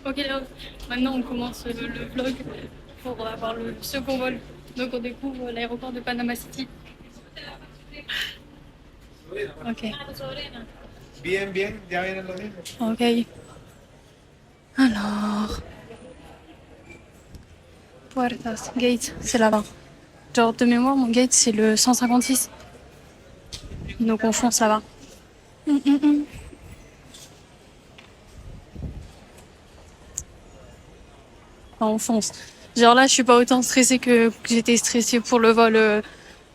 Ok, là, maintenant on commence le vlog pour avoir le second vol. Donc on découvre l'aéroport de Panama City. Ok. Bien, bien, ya vienen los niños. Ok. Alors, Puertas, gate, c'est là-bas. Genre de mémoire, mon gate c'est le 156. Donc on fonce là-bas. Hum, hum, hum. Enfin, on fonce. Genre là, je suis pas autant stressée que j'étais stressée pour le vol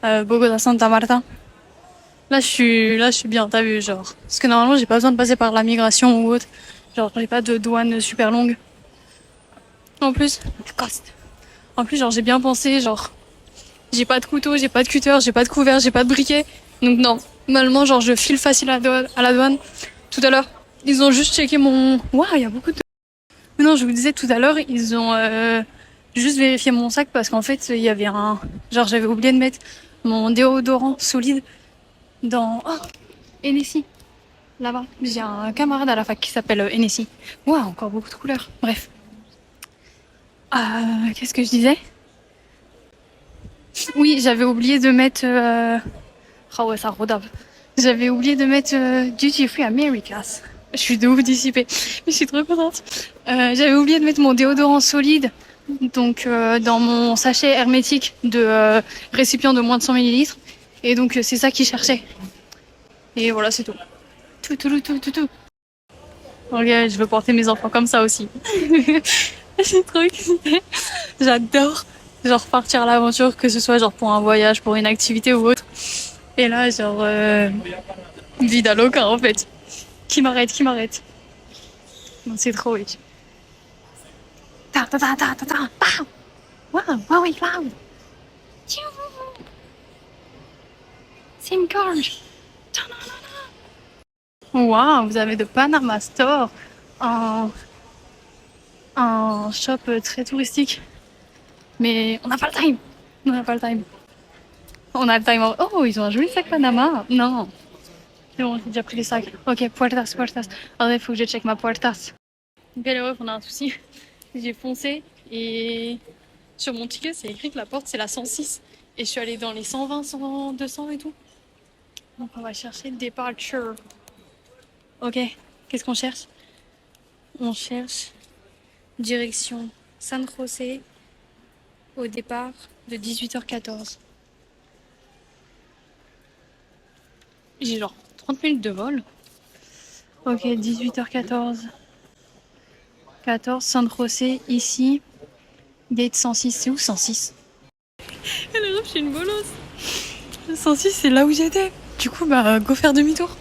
Bogota-Santa Marta. Là, je suis bien, t'as vu, genre. Parce que normalement, j'ai pas besoin de passer par la migration ou autre. Genre, j'ai pas de douane super longue. En plus, coste. En plus, genre, j'ai bien pensé, genre, j'ai pas de couteau, j'ai pas de cutter, j'ai pas de couvert, j'ai pas de briquet. Donc non, normalement, genre, je file facile à la douane. Tout à l'heure, ils ont juste checké mon... Waouh, il y a beaucoup de... Mais non, je vous disais tout à l'heure, ils ont juste vérifié mon sac parce qu'en fait, il y avait un... Genre, j'avais oublié de mettre mon déodorant solide dans... Oh, Hennessy. Là-bas, j'ai un camarade à la fac qui s'appelle Hennessy. Waouh, encore beaucoup de couleurs. Bref. Qu'est-ce que je disais? Oui, j'avais oublié de mettre... Ah ouais, ça rodave. J'avais oublié de mettre Duty Free Americas. Je suis de ouf dissipée. Mais je suis trop contente. J'avais oublié de mettre mon déodorant solide. Donc dans mon sachet hermétique de récipient de moins de 100 millilitres. Et donc c'est ça qu'il cherchait. Et voilà, c'est tout. Tout. Ok, je veux porter mes enfants comme ça aussi. Je suis trop excitée. J'adore genre partir à l'aventure, que ce soit genre pour un voyage, pour une activité ou autre. Et là, genre vida loca en fait. Qui m'arrête. Non, c'est trop weird. Ta. Pow. Wow, wow, wow. Sim card. Wow, vous avez de Panama Store. Un, un shop très touristique. Mais on n'a pas le time. On n'a pas le time. On a le time. Oh, ils ont un joli sac Panama. Non. C'est bon, j'ai déjà pris les sacs. Ok, puertas. Attendez, il faut que je check ma puertas. Ok, les refs, on a un souci. J'ai foncé et sur mon ticket, c'est écrit que la porte, c'est la 106. Et je suis allée dans les 120, 100, 200 et tout. Donc on va chercher departure. Ok, qu'est-ce qu'on cherche? On cherche direction San José au départ de 18h14. J'ai genre 30 minutes de vol. Ok, 18h14. San José, ici. Gate 106, c'est où 106? Elle arrive, je suis une bolosse. 106, c'est là où j'étais. Du coup, bah, go faire demi-tour.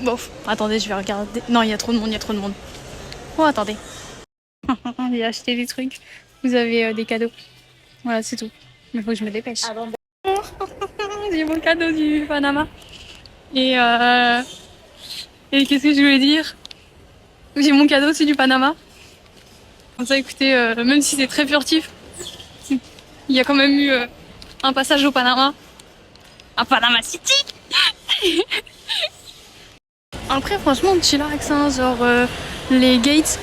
Bon, attendez, je vais regarder. Non, il y a trop de monde. Oh, attendez. J'ai acheté des trucs. Vous avez des cadeaux. Voilà, c'est tout. Mais il faut que je me dépêche. J'ai mon cadeau du Panama. Et, euh... Et qu'est-ce que je voulais dire? J'ai mon cadeau aussi du Panama. Comme ça, écoutez, même si c'est très furtif, il y a quand même eu un passage au Panama. À Panama City. Après, franchement, chillax, hein, genre les gates.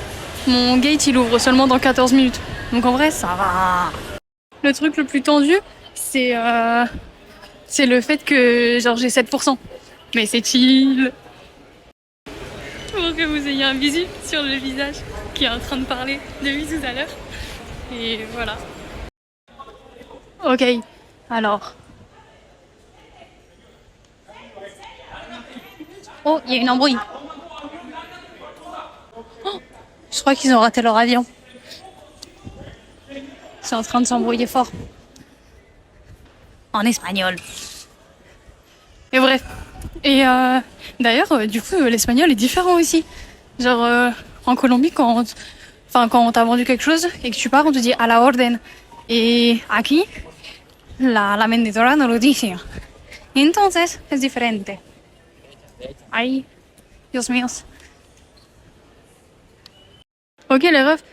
Mon gate, il ouvre seulement dans 14 minutes. Donc en vrai, ça va. Le truc le plus tendu, c'est c'est le fait que genre j'ai 7%. Mais c'est chill. Pour que vous ayez un visu sur le visage qui est en train de parler de lui tout à l'heure. Et voilà. Ok, alors. Oh, il y a une embrouille. Oh, je crois qu'ils ont raté leur avion. C'est en train de s'embrouiller fort. En espagnol. Et bref. Et d'ailleurs, du coup, l'espagnol est différent aussi. Genre, en Colombie, quand on t'a vendu quelque chose et que tu pars, on te dit à la orden. Et aquí, la vendedora no lo dice. Entonces, es diferente. Ay, Dios mío. Ok, les refs,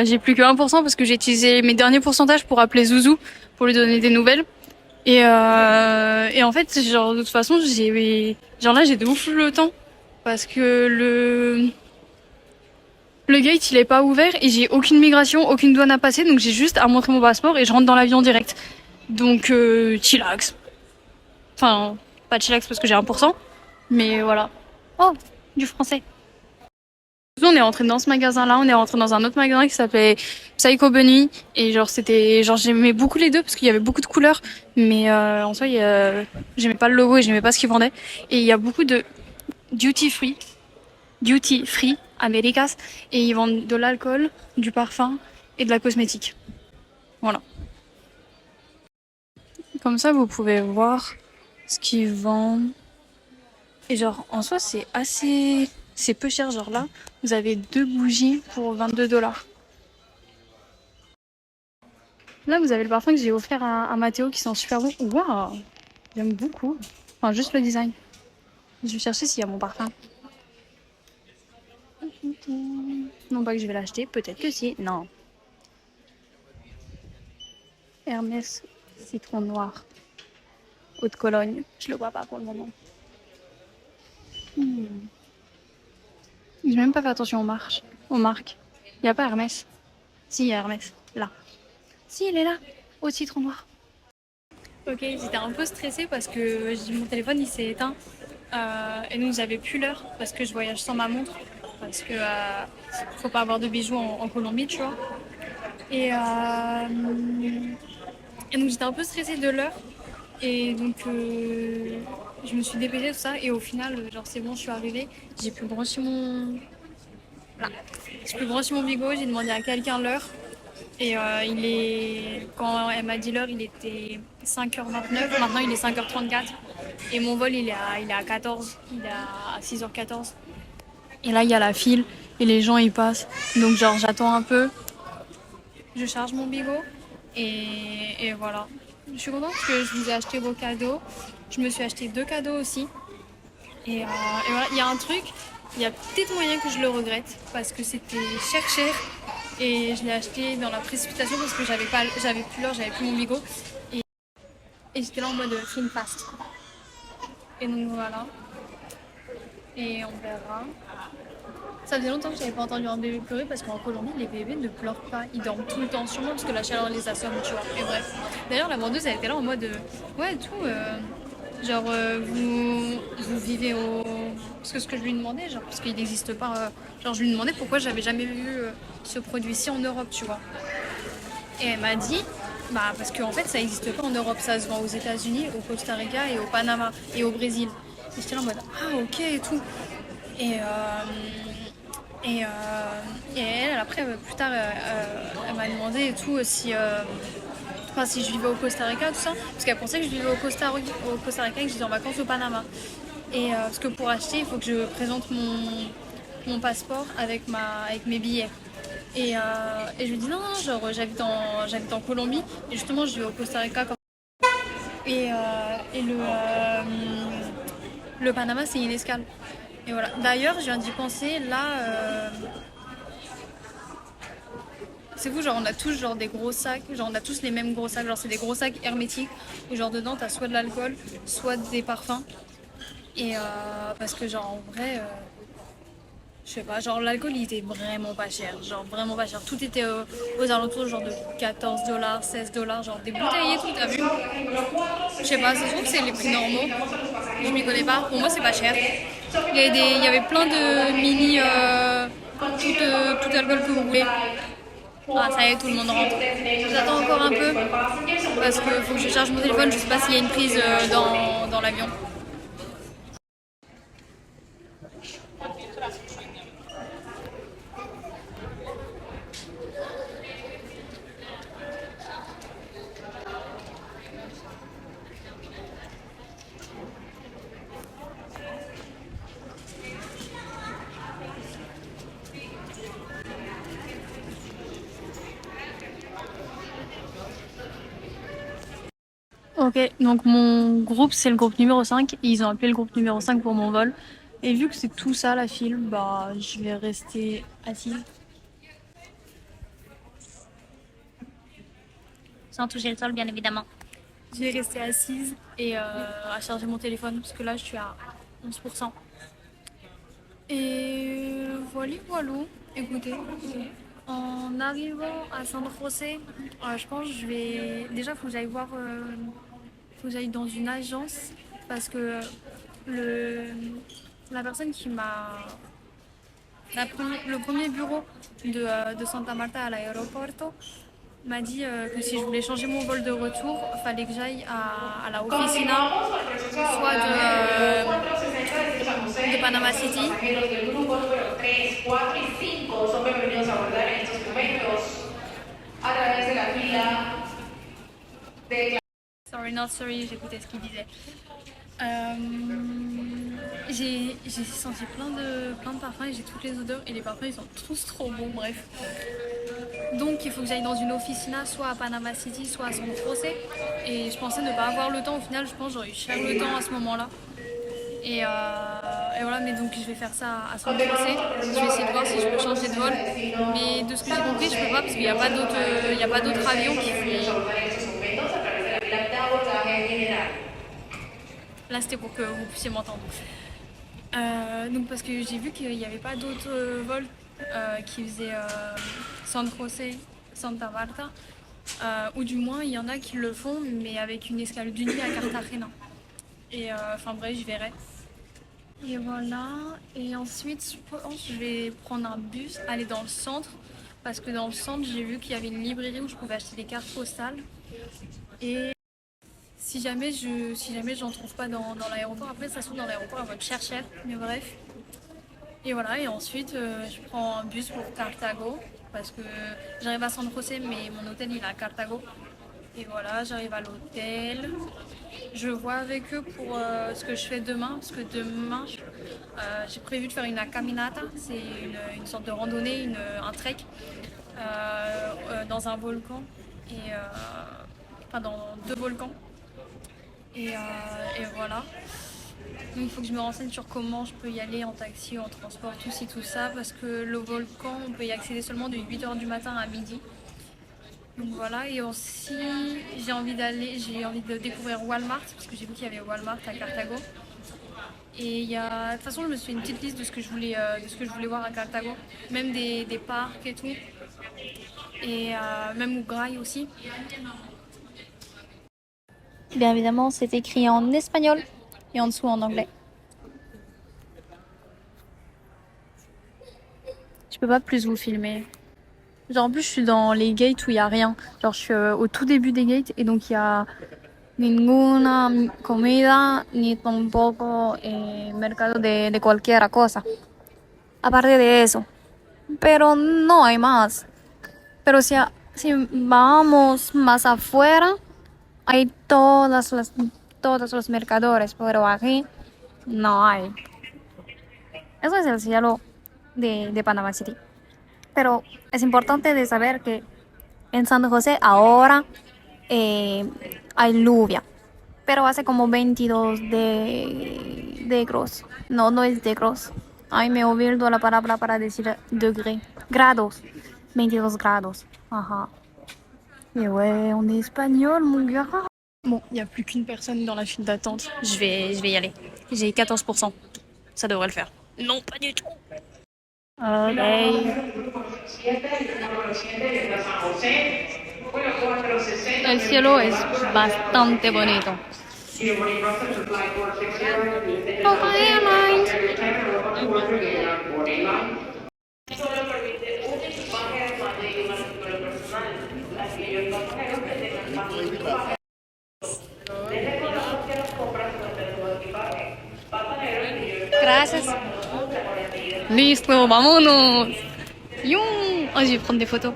j'ai plus que 1% parce que j'ai utilisé mes derniers pourcentages pour appeler Zouzou pour lui donner des nouvelles. Et en fait, genre, de toute façon, genre là, j'ai de ouf le temps. Parce que Le gate il est pas ouvert et j'ai aucune migration, aucune douane à passer, donc j'ai juste à montrer mon passeport et je rentre dans l'avion direct. Donc chillax. Enfin, pas chillax parce que j'ai 1%, mais voilà. Oh, du français. Nous, on est rentré dans ce magasin-là, on est rentré dans un autre magasin qui s'appelait Psycho Bunny et genre c'était genre j'aimais beaucoup les deux parce qu'il y avait beaucoup de couleurs, mais en soi j'aimais pas le logo et j'aimais pas ce qu'ils vendaient. Et il y a beaucoup de duty free Americas et ils vendent de l'alcool, du parfum et de la cosmétique. Voilà. Comme ça vous pouvez voir ce qu'ils vendent. Et genre en soi c'est peu cher, genre là vous avez 2 bougies pour 22 $. Là vous avez le parfum que j'ai offert à Mathéo qui sent super bon. Waouh, j'aime beaucoup. Enfin juste le design. Je vais chercher s'il y a mon parfum. Non pas que je vais l'acheter, peut-être que si. Non. Hermès citron noir. Eau de Cologne. Je le vois pas pour le moment. J'ai même pas fait attention aux marques. Il y a pas Hermès. Si, il y a Hermès. Là. Si, il est là. Au citron noir. Ok, j'étais un peu stressée parce que mon téléphone il s'est éteint. Et nous, j'avais plus l'heure parce que je voyage sans ma montre. Parce que faut pas avoir de bijoux en Colombie, tu vois. Et, et donc j'étais un peu stressée de l'heure. Et donc je me suis dépêchée tout ça. Et au final, genre c'est bon, je suis arrivée. J'ai pu brancher mon. Voilà. J'ai pu brancher mon bigot, j'ai demandé à quelqu'un l'heure. Et quand elle m'a dit l'heure, il était 5h29. Maintenant, il est 5h34. Et mon vol, il est à 14. Il est à 6h14. Et là, il y a la file. Et les gens, ils passent. Donc, genre, j'attends un peu. Je charge mon bigot. Et voilà. Je suis contente parce que je vous ai acheté vos cadeaux. Je me suis acheté 2 cadeaux aussi. Et voilà, il y a un truc. Il y a peut-être moyen que je le regrette. Parce que c'était cher. Et je l'ai acheté dans la précipitation parce que j'avais plus l'heure, j'avais plus mon bigot. Et j'étais là en mode film fast. Et donc voilà. Et on verra. Ça faisait longtemps que j'avais pas entendu un bébé pleurer parce qu'en Colombie, les bébés ne pleurent pas. Ils dorment tout le temps, sûrement parce que la chaleur les assomme, tu vois. Et bref. D'ailleurs, la vendeuse, elle était là en mode ouais, tout. Genre, vous vivez au. Parce que ce que je lui demandais, genre, parce qu'il n'existe pas. Genre, je lui demandais pourquoi j'avais jamais vu ce produit-ci en Europe, tu vois. Et elle m'a dit, bah, parce qu'en fait, ça n'existe pas en Europe. Ça se vend aux États-Unis, au Costa Rica et au Panama et au Brésil. Et j'étais là en mode, ah, ok, et tout. Et, et, elle, après, plus tard, elle m'a demandé et tout si. Enfin, si je vivais au Costa Rica, tout ça, parce qu'elle pensait que je vivais au Costa Rica et que j'étais en vacances au Panama. Et parce que pour acheter, il faut que je présente mon passeport avec mes billets. Et je lui dis non, genre j'habite en Colombie et justement je vais au Costa Rica. Et le Panama c'est une escale. Et voilà. D'ailleurs, je viens d'y penser là. C'est fou, genre on a tous genre des gros sacs, genre on a tous les mêmes gros sacs, genre c'est des gros sacs hermétiques où genre dedans t'as soit de l'alcool, soit des parfums. Et parce que genre en vrai, je sais pas, genre l'alcool il était vraiment pas cher, genre vraiment pas cher. Tout était aux alentours genre de 14 $, 16 $, genre des bouteilles et tout, t'as vu? Je sais pas, ça se trouve que c'est les prix normaux, je m'y connais pas, pour moi c'est pas cher. Il y avait plein de mini, tout alcool que vous voulez. Ah ça y est, tout le monde rentre. J'attends encore un peu parce qu'il faut que je charge mon téléphone, je sais pas s'il y a une prise dans l'avion. Ok, donc mon groupe c'est le groupe numéro 5 et ils ont appelé le groupe numéro 5 pour mon vol. Et vu que c'est tout ça la file, bah je vais rester assise. Sans toucher le sol, bien évidemment. Je vais rester assise et à charger mon téléphone parce que là je suis à 11%. Et voilà. Voilà, voilà. Écoutez, en arrivant à San José, je pense que je vais. Déjà, faut que j'aille voir. Faut que j'aille dans une agence parce que le... la personne qui m'a. Le premier bureau de Santa Marta à l'aéroport m'a dit que si je voulais changer mon vol de retour, il fallait que j'aille à la oficina, soit de Panama City. Sorry, not sorry, j'écoutais ce qu'il disait. J'ai senti plein de parfums et j'ai toutes les odeurs et les parfums ils sont tous trop bons, bref. Donc il faut que j'aille dans une officina, soit à Panama City, soit à San José. Et je pensais ne pas avoir le temps, au final je pense que j'aurais eu cher le temps à ce moment-là. Et voilà, mais donc je vais faire ça à San José. Je vais essayer de voir si je peux changer de vol. Mais de ce que j'ai compris, je peux pas parce qu'il n'y a pas d'autres avions qui font. Là, c'était pour que vous puissiez m'entendre. Donc, parce que j'ai vu qu'il n'y avait pas d'autres vols qui faisaient San José, Santa Marta. Ou du moins, il y en a qui le font, mais avec une escale d'une nuit à Cartagena. Et enfin, bref, je verrai. Et voilà. Et ensuite, je pense que je vais prendre un bus, aller dans le centre. Parce que dans le centre, j'ai vu qu'il y avait une librairie où je pouvais acheter des cartes postales. Et si jamais j'en trouve pas dans l'aéroport, après ça se trouve dans l'aéroport, elle va me chercher, mais bref. Et voilà, et ensuite je prends un bus pour Cartago, parce que j'arrive à San José, mais mon hôtel il est à Cartago. Et voilà, j'arrive à l'hôtel. Je vois avec eux pour ce que je fais demain, parce que demain j'ai prévu de faire une caminata, c'est une sorte de randonnée, un trek dans un volcan, enfin dans 2 volcans. Et voilà. Donc il faut que je me renseigne sur comment je peux y aller en taxi, en transport, tout ci, tout ça, parce que le volcan, on peut y accéder seulement de 8h du matin à midi. Donc voilà, et aussi j'ai envie de découvrir Walmart, parce que j'ai vu qu'il y avait Walmart à Cartago. Et de toute façon, je me suis fait une petite liste de ce que je voulais voir à Cartago, même des parcs et tout, et même Ugraï aussi. Bien évidemment, c'est écrit en espagnol et en dessous en anglais. Je peux pas plus vous filmer. Genre en plus je suis dans les gates où il y a rien. Genre je suis au tout début des gates et donc il y a ninguna comida ni tampoco mercado de cualquier cosa. Aparte de eso. Pero no hay más. Pero si vamos más afuera, hay todos los mercadores, pero aquí no hay. Eso es el cielo de Panama City. Pero es importante de saber que en San José ahora hay lluvia, pero hace como 22 de grados. No, no es de grados. Ay, me olvido la palabra para decir degré. Grados. 22 grados. Ajá. Mais ouais, on est espagnol, mon gars. Bon, il n'y a plus qu'une personne dans la file d'attente. Je vais y aller. J'ai 14%. Ça devrait le faire. Non, pas du tout. Ok. El cielo es bastante bonito. Gracias. Listo, vámonos. Youm. Oh, je vais prendre des photos.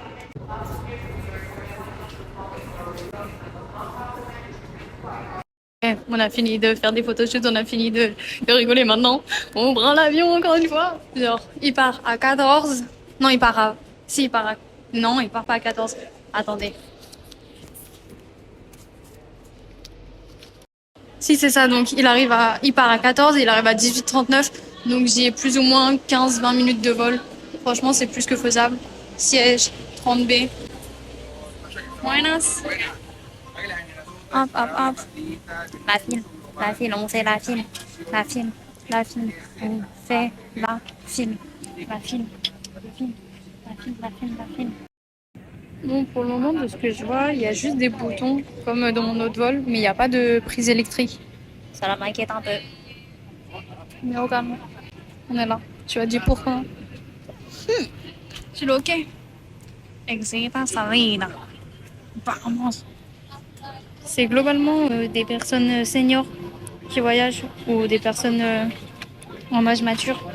On a fini de faire des photoshoots, on a fini de rigoler maintenant. On prend l'avion encore une fois. Genre, il part à 14. Non, il part à... Si, il part à... Non, il part pas à 14. Attendez. Si, c'est ça. Donc, il part à 14 et il arrive à 18h39. Donc, j'y ai plus ou moins 15-20 minutes de vol. Franchement, c'est plus que faisable. Siège, 30B. Buenas. Hop, hop, hop. La file, on fait la file. La file, on fait la file. La film. La film. La film, la film, la film. Bon, pour le moment, de ce que je vois, il y a juste des boutons, comme dans mon autre vol, mais il n'y a pas de prise électrique. Ça m'inquiète un peu. Mais au calme. On est là. Tu as dit pourquoi? Tu l'as ok? Exita Salina. Vamos. C'est globalement des personnes seniors qui voyagent ou des personnes en âge mature.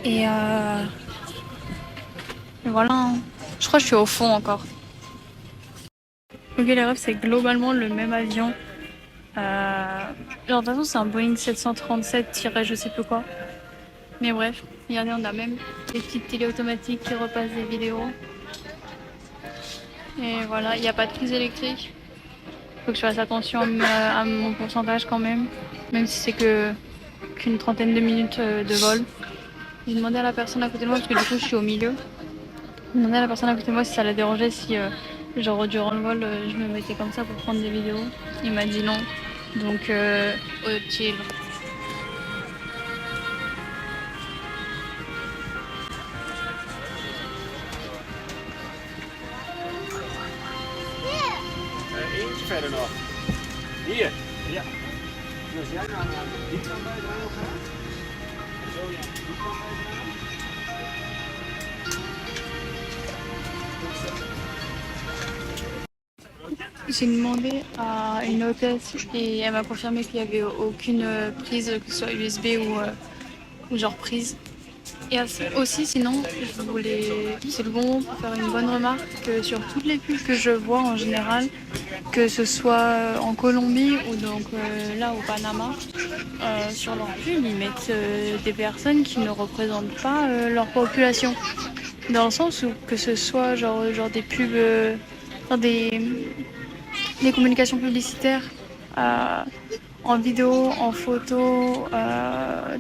Et voilà. Hein. Je crois que je suis au fond encore. Ok, les rêves, c'est globalement le même avion. Genre, de toute façon, c'est un Boeing 737-je sais plus quoi. Mais bref, regardez, on a même des petites télé automatiques qui repassent des vidéos. Et voilà, il n'y a pas de prise électrique. Faut que je fasse attention à mon pourcentage quand même si c'est qu'une trentaine de minutes de vol. J'ai demandé à la personne à côté de moi, parce que du coup je suis au milieu. J'ai demandé à la personne à côté de moi si ça la dérangeait si genre durant le vol je me mettais comme ça pour prendre des vidéos. Il m'a dit non. Donc chill. Eentje verder nog. Hier. Ja. Dus jij nou aan die kant bijdragen gaat. En zo ja, die kant bijdragen. J'ai demandé à une hôtesse et elle m'a confirmé qu'il n'y avait aucune prise, que ce soit USB ou genre prise. Et aussi, sinon, c'est le bon moment pour faire une bonne remarque que sur toutes les pubs que je vois en général, que ce soit en Colombie ou donc là au Panama, sur leurs pubs, ils mettent des personnes qui ne représentent pas leur population. Dans le sens où que ce soit genre des pubs, des communications publicitaires en vidéo, en photo,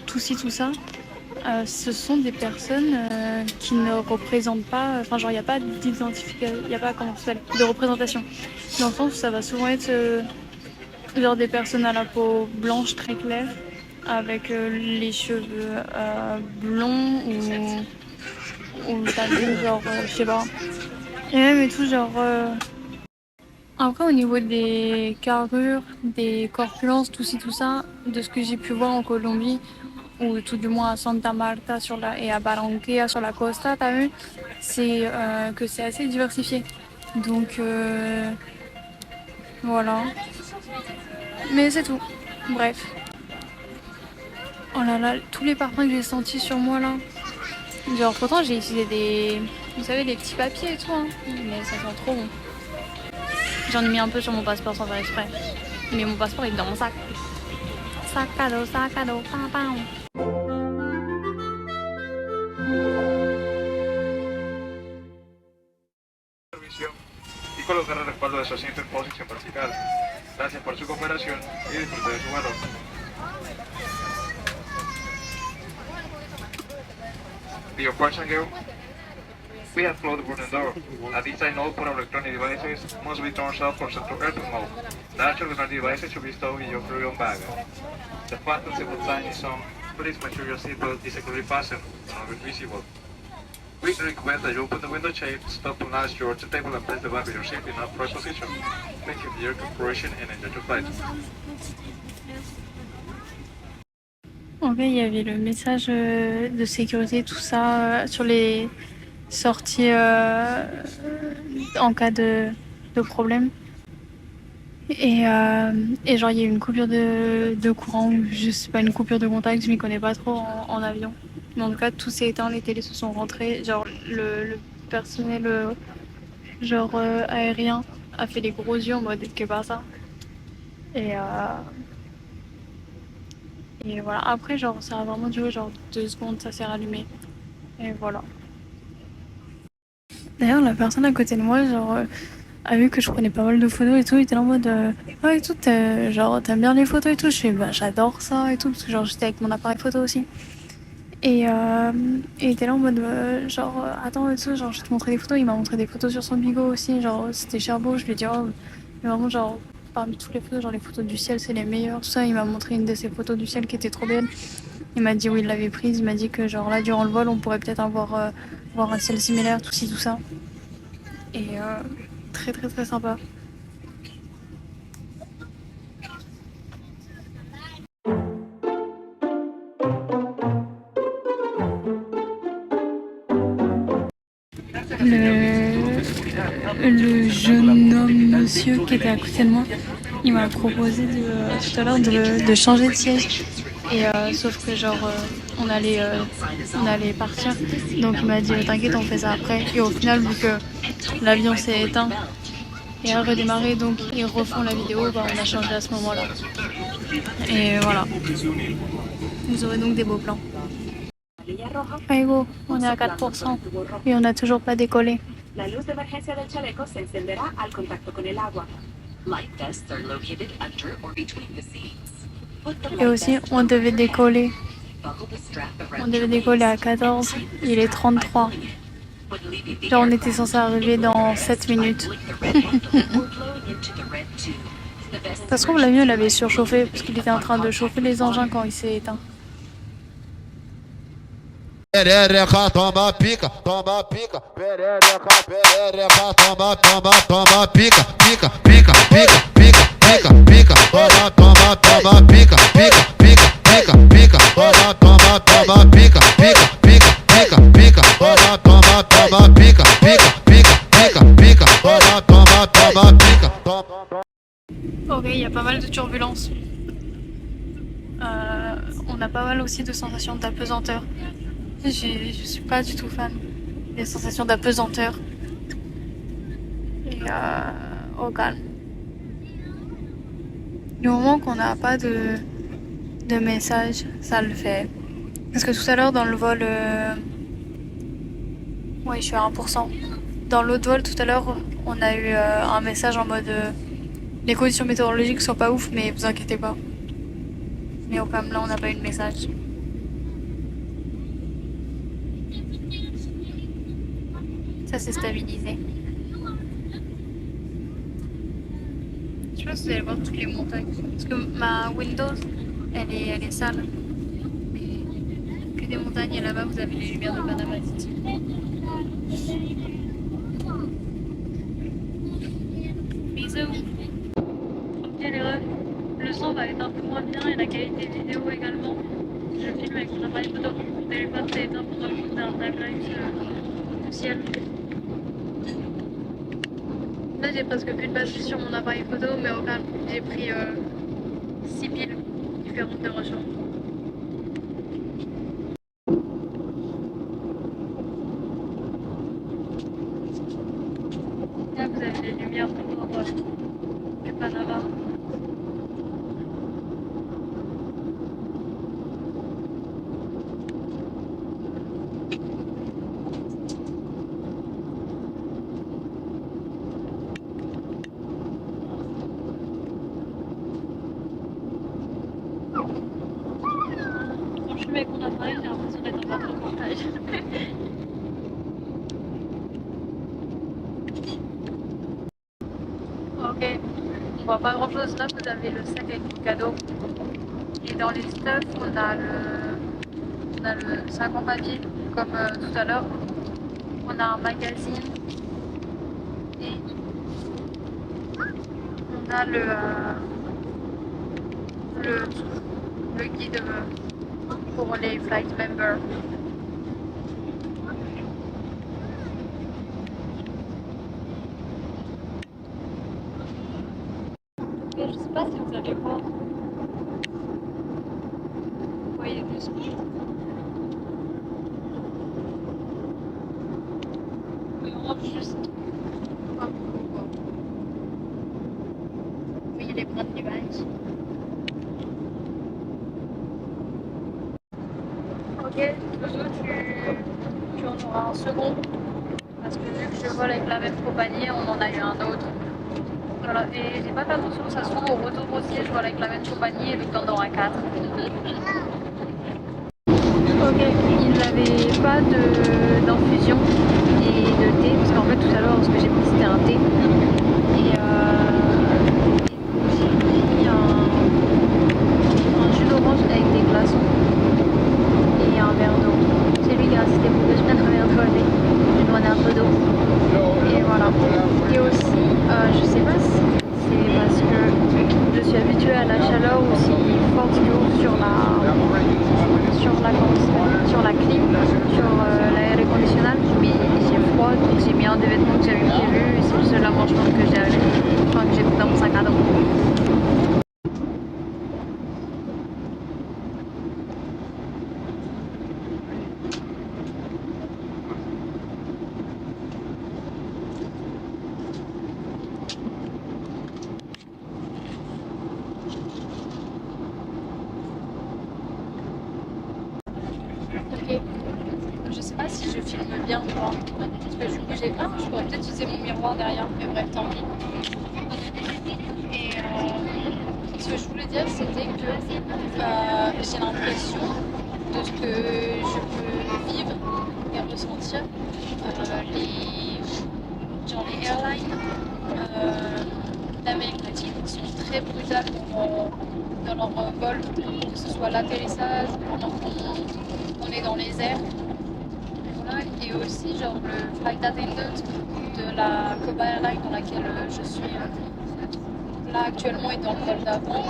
tout ci, tout ça. Ce sont des personnes qui ne représentent pas, enfin genre il n'y a pas d'identification, il n'y a pas comment ça s'appelle, de représentation. Dans le sens où ça va souvent être genre des personnes à la peau blanche très claire, avec les cheveux blonds ou t'as vu genre, je sais pas. Et même et tout genre... Après au niveau des carrures, des corpulences, tout ci tout ça, de ce que j'ai pu voir en Colombie, ou tout du moins à Santa Marta et à Barranquilla sur la costa, t'as vu, c'est que c'est assez diversifié. Donc voilà. Mais c'est tout. Bref. Oh là là, tous les parfums que j'ai sentis sur moi là. Genre pourtant j'ai utilisé des, vous savez, des petits papiers et tout, hein. Mais ça sent trop bon. J'en ai mis un peu sur mon passeport sans faire exprès. Mais mon passeport est dans mon sac. Sac à dos, pam pam. Y colocar el respaldo de su asiento en posición vertical. Gracias por su cooperación y disfrute de su vuelo. Dear passenger, we have closed the boarding door. At this time, all for electronic devices must be turned off for central airplane mode. The actual electronic devices should be stored in your carry-on bag. The fasten seatbelt sign is on. Please make sure your seatbelt is securely fastened and always visible. We request that you open the window shade, stop to latch your table and place the back of your seat in upright position. Thank you for your cooperation and enjoy your flight. En fait, il y avait le message de sécurité, tout ça, sur les sorties en cas de problème. Et genre, il y a eu une coupure de courant, ou je sais pas, une coupure de contact, je m'y connais pas trop en avion. Mais en tout cas, tout s'est éteint, les télés se sont rentrées. Genre, le personnel aérien a fait des gros yeux en mode que pas ça. Et voilà, après, genre, ça a vraiment duré genre 2 secondes, ça s'est rallumé. Et voilà. D'ailleurs, la personne à côté de moi, genre, a vu que je prenais pas mal de photos et tout, il était là en mode ah et tout, genre, t'aimes bien les photos et tout. Je fais bah j'adore ça et tout, parce que genre, j'étais avec mon appareil photo aussi. Et il était là en mode attends et tout, genre, je vais te montrer des photos. Il m'a montré des photos sur son bigot aussi, genre, c'était Cherbourg. Je lui ai dit, oh, mais vraiment, genre, parmi toutes les photos, genre, les photos du ciel, c'est les meilleures, tout ça. Il m'a montré une de ses photos du ciel qui était trop belle. Il m'a dit où il l'avait prise. Il m'a dit que genre là, durant le vol, on pourrait peut-être avoir voir un ciel similaire, tout ci, tout ça. Et très très très sympa. Le jeune homme, monsieur qui était à côté de moi, il m'a proposé tout à l'heure de changer de siège. Et sauf que genre on allait partir. Donc il m'a dit t'inquiète, on fait ça après. Et au final, vu que l'avion s'est éteint et a redémarré, donc ils refont la vidéo, bah, on a changé à ce moment-là. Et voilà. Vous aurez donc des beaux plans. Aigo, on est à 4% et on n'a toujours pas décollé. La luz de emergencia del chaleco se encenderá al contacto con el agua. Light vests are located under or between the seats. Et aussi, on devait décoller. On devait décoller à 14, il est 33. Là, on était censé arriver dans 7 minutes. Ça se trouve, l'avion, il avait surchauffé parce qu'il était en train de chauffer les engins quand il s'est éteint. Perereca, toma pica, perereca, perereca, toma pica, pica, pica, pica, pica, pica, pica, toma pica, pica, pica, pica, pica, toma pica, pica, pica, pica, pica, toma pica, pica, pica, pica, pica, toma pica. Ok, il y a pas mal de turbulences. On a pas mal aussi de sensations d'apesanteur. Je suis pas du tout fan des sensations d'apesanteur. Et au calme. Du moment qu'on n'a pas de message, ça le fait. Parce que tout à l'heure dans le vol, ouais, je suis à 1%. Dans l'autre vol tout à l'heure, on a eu un message en mode les conditions météorologiques sont pas ouf, mais vous inquiétez pas. Mais au calme, là, on n'a pas eu de message. Ça s'est stabilisé. Je sais pas si vous allez voir toutes les montagnes. Parce que ma Windows, elle est sale. Mais que des montagnes et là-bas, vous avez les lumières de Panama City. Bisous. Ok les refs, le son va être un peu moins bien et la qualité vidéo également. Je filme avec mon appareil photo. Mon téléphone s'est éteint pendant que je faisais un timeline du ciel. Là j'ai presque plus de batterie sur mon appareil photo, mais au calme, j'ai pris 6 piles différentes de rechange. Là vous avez les lumières pour du Panama. Quand je suis avec mon appareil, j'ai l'impression d'être en bateau de montage. Ok, on voit pas grand chose là, vous avez le sac avec vos cadeaux. Et dans les stuff, on a le sac en papier, comme tout à l'heure. On a un magazine. Et on a le guide pour les flight members. Je sais pas si vous allez voir. Vous voyez du speed. Mais on rentre juste un peu quoi. Vous voyez les bras de nuages. Ok, tu en auras un second. Parce que vu que je vole avec la même compagnie, on en a eu un autre. Voilà, et j'ai pas fait attention, ça se trouve au retour aussi, je vole avec la même compagnie et vu que t'en auras 4. Ok, ils n'avaient pas d'infusion et de thé, parce qu'en fait tout à l'heure, ce que j'ai pris c'était un thé. Et j'ai pris un jus d'orange avec des glaçons. des vêtements que j'avais prévus et c'est le seul arrangement que j'ai avec, enfin, que j'ai pris dans mon sac à dos. Ok, je sais pas si je filme bien ou pas, parce que je bougeais pas, je pourrais peut-être utiliser mon miroir derrière, mais bref, tant pis. Et ce que je voulais dire, c'était que j'ai l'impression de ce que je peux vivre et ressentir les airlines d'Amérique latine sont très brutales dans leur vol, que ce soit l'atterrissage ou pendant qu'on est dans les airs. Voilà. Et aussi genre le flight attendant de la Copa Airlines dans laquelle je suis là actuellement et dans le vol d'avant.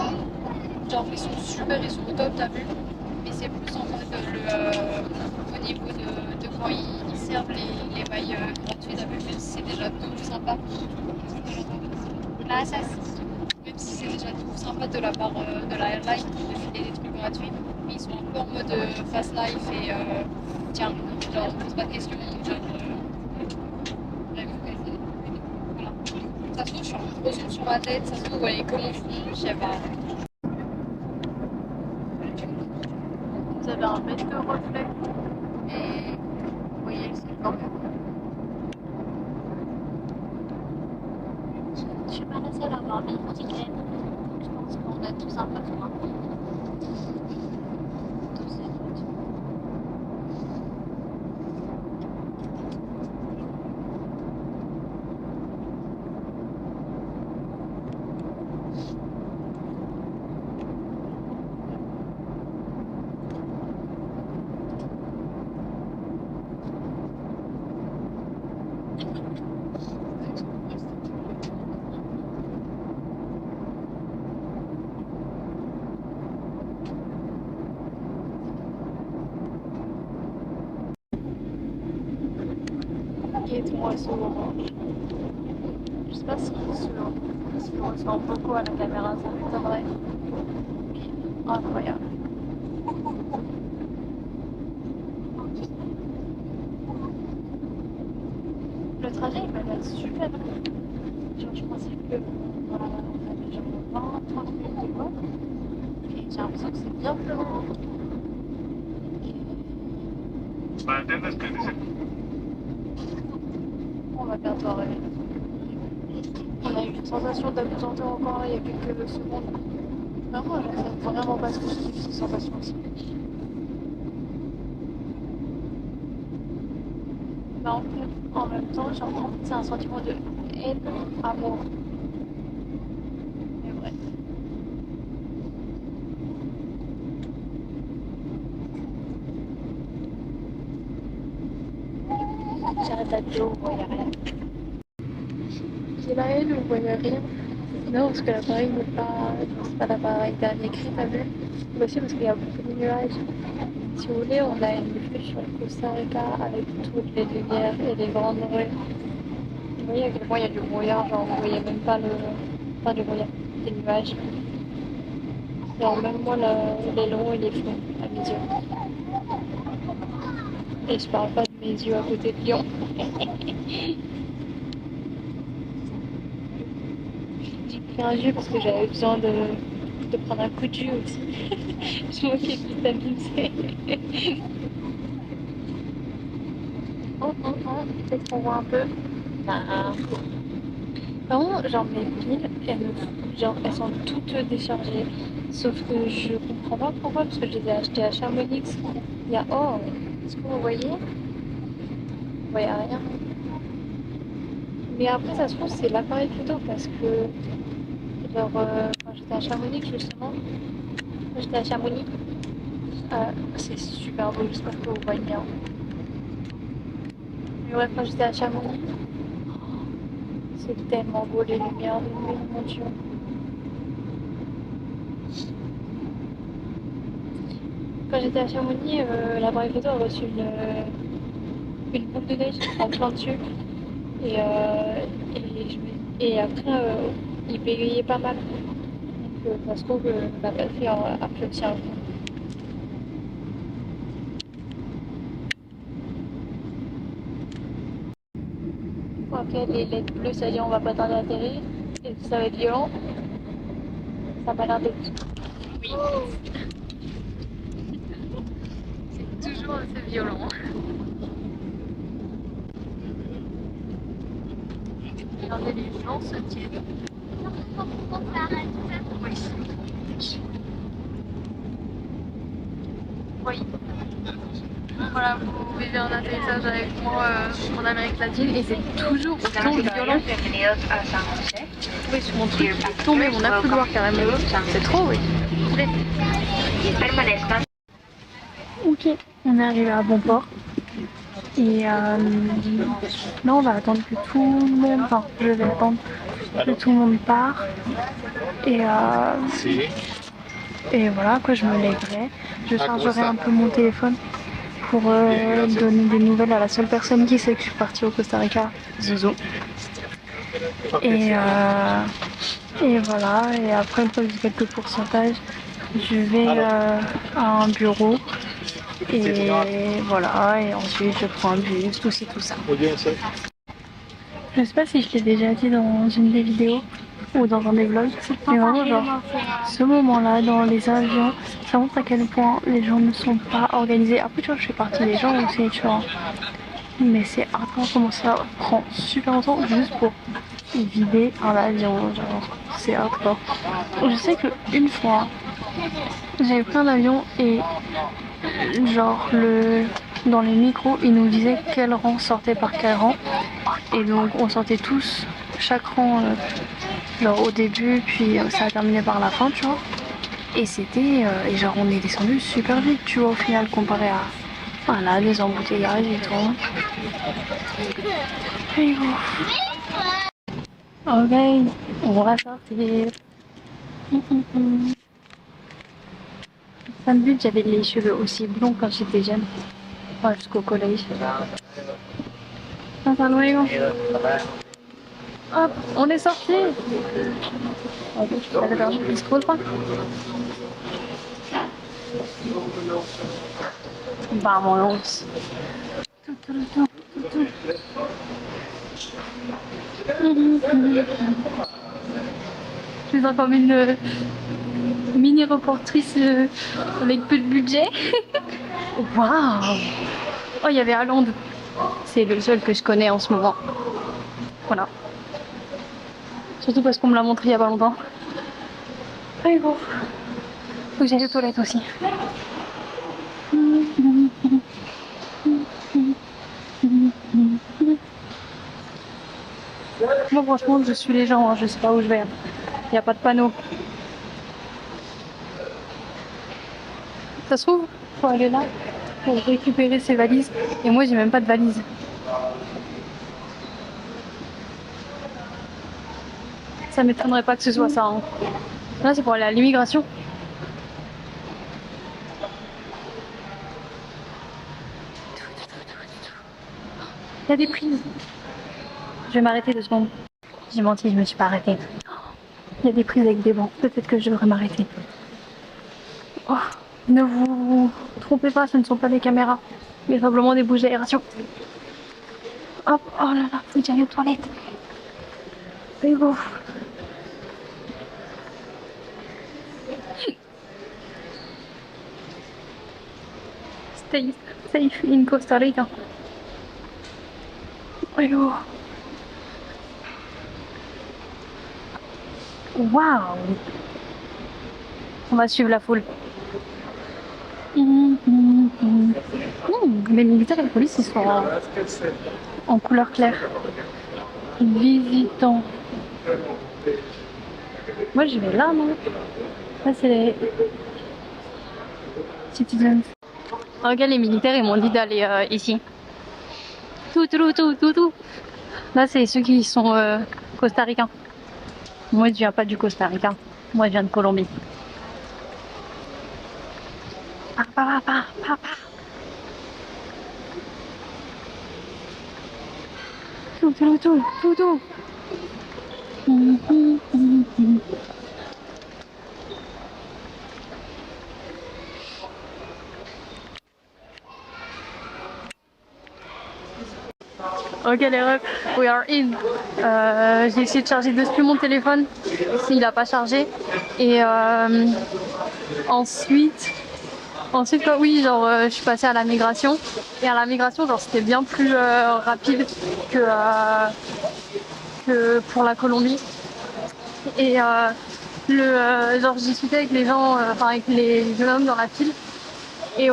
Genre ils sont super, ils sont au top, t'as vu? Mais c'est plus en mode au niveau de quand ils servent les bails gratuits, t'as vu? Même si c'est déjà tout sympa. Là, ça, même si c'est déjà tout sympa de la part de la airline de filer des trucs gratuits, mais ils sont un peu en mode fast life et tiens, genre pose pas de questions, genre bref, voilà. Ça se trouve, je suis en gros zoom sur ma tête, ça se trouve, vous voyez que mon front, je sais pas. Vous avez un mètre de reflet et vous voyez, c'est quand même. Je suis pas la seule à avoir mis mon ticket, donc je pense qu'on a tous un peu besoin. Tous et toutes. Moi souvent. Je sais pas si on ressent beaucoup à la caméra, ça m'étonnerait. Mais incroyable. Le trajet il m'a l'air super long. Genre je pensais que voilà, on avait genre 20-30 minutes de vol. Et j'ai l'impression que c'est bien plus long. On va bientôt arriver. On a eu une sensation d'apesanteur encore il y a quelques secondes. Vraiment, je sais vraiment pas ce que je kiffe ces sensations aussi. Mais en même temps, j'ai l'impression que c'est un sentiment de haine, amour. Mais bref. J'arrête la vidéo, on voyait rien. J'ai la haine, on voyait rien. Non, parce que l'appareil n'est pas. C'est pas l'appareil dernier cri, t'as vu? Mais aussi parce qu'il y a beaucoup de nuages. Si vous voulez, on a une vue sur le Costa Rica avec toutes les lumières et les grandes rues. Vous voyez à quel point il y a du brouillard, genre vous voyez même pas le. Pas du brouillard, des nuages. Genre même moi, il est long, il est flou à mes yeux. Et je parle pas de mes yeux à côté de Lyon. J'ai pris un jus parce que j'avais besoin de prendre un coup de jus aussi. Je manquais de vitamine C. Oh, peut-être qu'on voit un peu. Ah. Non, genre mes piles, elles sont toutes déchargées. Sauf que je comprends pas pourquoi, parce que je les ai achetées à Chamonix. Il y a. Oh, est-ce que vous voyez? Vous voyez rien. Mais après, ça se trouve, c'est l'appareil photo parce que, genre, quand j'étais à Chamonix, justement, c'est super beau, j'espère que vous voyez bien. Mais ouais, quand j'étais à Chamonix, c'est tellement beau les lumières de nuit, mon Dieu. Quand j'étais à Chamonix, l'appareil photo a reçu une boule de neige en plein dessus. Et après, il bégayait pas mal. Donc, ça se trouve, la batterie a fait aussi un coup. Ok, les lettres bleues, ça dit on va pas tarder à atterrir. Et ça va être violent. Ça m'a l'air d'être. Oui. C'est toujours assez violent. Regardez, les gens se tiennent. Oui. Oui. Voilà, vous vivez un atterrissage avec moi en Amérique latine et c'est toujours autant violent. Oui, sur mon truc, il est tombé mon accoudoir carrément. C'est trop, oui. Ok, on est arrivé à bon port. Et là, on va attendre que tout le monde, enfin, je vais attendre que tout le monde part. Et voilà, quoi, je me lèverai. Je chargerai un peu mon téléphone pour donner des nouvelles à la seule personne qui sait que je suis partie au Costa Rica, Zozo. Et voilà, et après, une fois que j'ai quelques pourcentages, je vais à un bureau. Et voilà, et ensuite je prends un bus, tout ça. Je sais pas si je l'ai déjà dit dans une des vidéos ou dans un des vlogs, mais vraiment genre, ce moment-là dans les avions, ça montre à quel point les gens ne sont pas organisés. Après tu vois, je fais partie des gens aussi, tu vois. Mais c'est hardcore comment ça prend super longtemps juste pour vider un avion, genre, c'est hardcore. Je sais qu'une fois, j'avais pris un avion et genre dans les micros, ils nous disaient quel rang sortait par quel rang. Et donc on sortait tous, chaque rang genre au début, puis ça a terminé par la fin, tu vois. Et c'était, et genre on est descendu super vite, tu vois, au final, comparé à, voilà, les embouteillages et tout. Et ok, on va sortir. Fin de but, j'avais les cheveux aussi blonds quand j'étais jeune, enfin, jusqu'au collège. Hasta luego. Hop, on est sorti. J'avais perdu plus trop de temps. Vamos. Je suis comme une mini reportrice avec peu de budget. Waouh. Oh, il y avait Haaland. C'est le seul que je connais en ce moment. Voilà. Surtout parce qu'on me l'a montré il y a pas longtemps. Allez, bon. Faut que j'aille aux toilettes aussi. Moi, franchement, je suis les gens, hein. Je sais pas où je vais. Il n'y a pas de panneau. Ça se trouve, faut aller là pour récupérer ses valises. Et moi, j'ai même pas de valise. Ça m'étonnerait pas que ce soit ça. Hein. Là, c'est pour aller à l'immigration. Il y a des prises. Je vais m'arrêter 2 secondes. J'ai menti, je me suis pas arrêtée. Il y a des prises avec des bancs. Peut-être que je devrais m'arrêter. Oh, ne vous trompez pas, ce ne sont pas des caméras, mais simplement des bouches d'aération. Hop, oh là là, faut que j'aille aux toilettes. Et go. Stay safe in Costa Rica. Et go. Waouh. On va suivre la foule. Les militaires et la police, ils sont en couleur claire. Visitants. Moi, je vais là, non? Là, c'est les citizens. Regarde, les militaires, ils m'ont dit d'aller ici. Tout. Là, c'est ceux qui sont costaricains. Moi, je viens pas du Costa Rica. Moi, je viens de Colombie. Papa. tout. Ok les refs, we are in. J'ai essayé de charger dessus mon téléphone, s'il a pas chargé. Et ensuite quoi, oui, genre je suis passée à la migration. Et à la migration, genre c'était bien plus rapide que pour la Colombie. Et genre j'ai discuté avec les gens, enfin avec les jeunes hommes dans la file. Et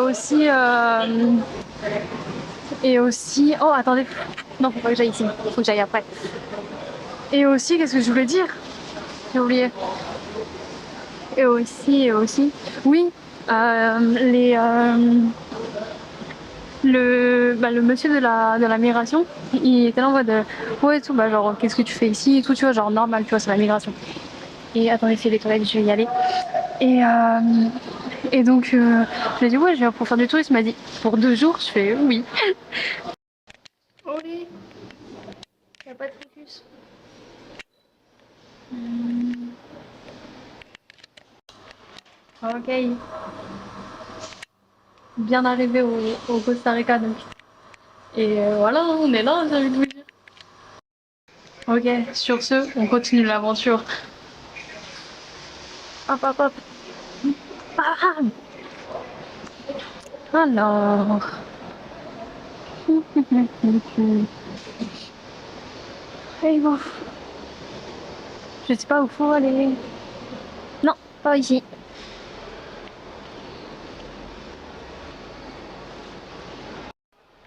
aussi, oh attendez, non faut pas que j'aille ici, faut que j'aille après. Et aussi, qu'est-ce que je voulais dire? J'ai oublié. Et aussi, oui, le monsieur de la migration, il était là en mode ouais tout, bah genre qu'est-ce que tu fais ici et tout, tu vois, genre normal, tu vois, c'est la migration. Et attendez, c'est les toilettes, je vais y aller. Et donc je lui ai dit ouais, je viens pour faire du tourisme. Il m'a dit pour 2 jours, je fais oui. Oui, y a pas de focus. Ok. Bien arrivé au Costa Rica donc. Et voilà, on est là, j'ai envie de vous dire. Ok, sur ce, on continue l'aventure. Hop, hop, hop. Bam. Alors. Et bon. Je sais pas où faut aller. Non, pas ici.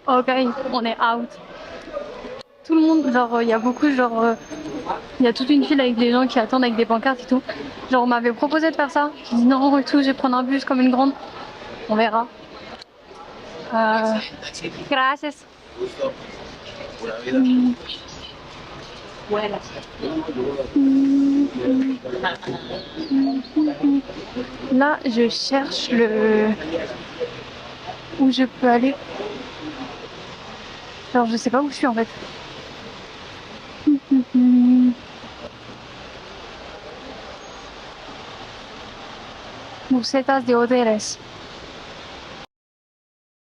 Ok, on est out. Tout le monde, genre, il y a beaucoup, genre, il y a toute une file avec des gens qui attendent avec des pancartes et tout. Genre, on m'avait proposé de faire ça. J'ai dit non et tout, je vais prendre un bus comme une grande. On verra. Gracias. Voilà. Là, je cherche où je peux aller. Genre, je sais pas où je suis en fait. Bucetas de hoteles.